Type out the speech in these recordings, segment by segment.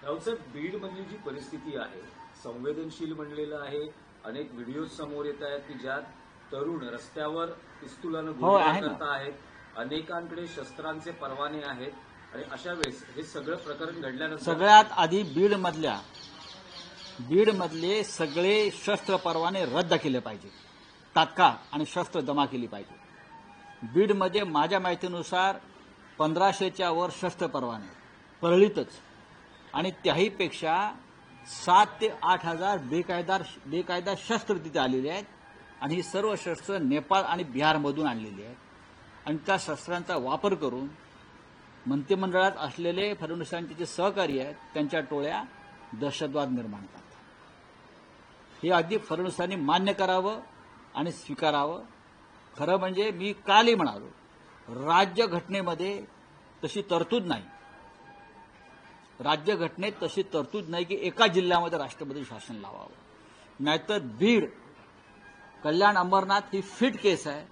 राऊतसाहेब, बीडमधली जी परिस्थिती आहे संवेदनशील बनलेलं आहे. अनेक व्हिडिओ समोर येत आहेत की ज्यात तरुण रस्त्यावर पिस्तुलानं गोळीबार करत आहेत. अनेकांकडे शस्त्रांचे परवाने आहेत आणि अशा वेळेस हे सगळं प्रकरण घडल्यानंतर सगळ्यात आधी बीडमधले सगळे शस्त्र परवाने रद्द केले पाहिजे तात्काळ आणि शस्त्र जमा केली पाहिजे. बीडमध्ये माझ्या माहितीनुसार 1500च्या वर शस्त्र परवाने परळीतच आणि त्याहीपेक्षा 7 ते 8 हजार बेकायदा शस्त्र तिथे आलेले आहेत आणि ही सर्व शस्त्र नेपाळ आणि बिहारमधून आणलेली आहेत आणि त्या शस्त्रांचा वापर करून मंत्रिमंडळात असलेले फडणवीसांचे जे सहकारी आहेत त्यांच्या टोळ्या दहशतवाद निर्माण करतात. हे अगदी फडणवीसांनी मान्य करावं आणि स्वीकारावं. खरं म्हणजे मी कालही म्हणालो, राज्यघटनेमध्ये तशी तरतूद नाही. राज्यघटनेत तशी तरतूद नाही की एका जिल्ह्यामध्ये राष्ट्रपती शासन लावावं. नाहीतर बीड, कल्याण, अंबरनाथ ही फिट केस आहे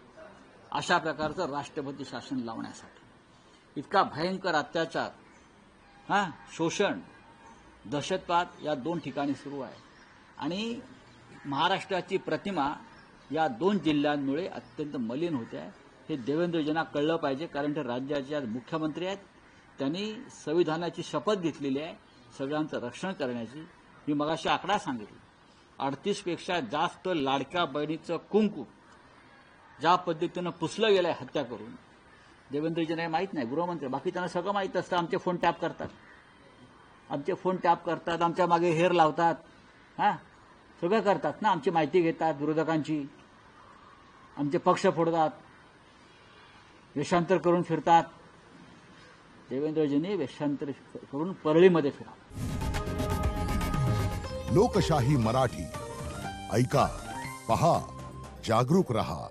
अशा प्रकारचं राष्ट्रपती शासन लावण्यासाठी. इतका भयंकर अत्याचार, शोषण, दहशतवाद या 2 ठिकाणी सुरू आहे आणि महाराष्ट्राची प्रतिमा या 2 जिल्ह्यांमुळे अत्यंत मलिन होते आहे. हे देवेंद्रजींना कळलं पाहिजे, कारण ते राज्याचे आज मुख्यमंत्री आहेत. त्यांनी संविधानाची शपथ घेतलेली आहे सगळ्यांचं रक्षण करण्याची. मी मगाशी आकडा सांगितला, 38पेक्षा जास्त लाडक्या बहिणीचं कुंकू ज्या पद्धतीनं पुसलं गेलंय हत्या करून. देवेंद्रजींना माहीत नाही, गृहमंत्री, बाकी त्यांना सगळं माहीत असतं. आमचे फोन टॅप करतात, आमच्या मागे हेर लावतात, सगळं करतात ना. आमची माहिती घेतात विरोधकांची, आमचे पक्ष फोडतात, वेषांतर करून फिरतात. देवेंद्रजींनी वेषांतर करून परळीमध्ये फिरावं. लोकशाही मराठी ऐका, पहा, जागरूक रहा.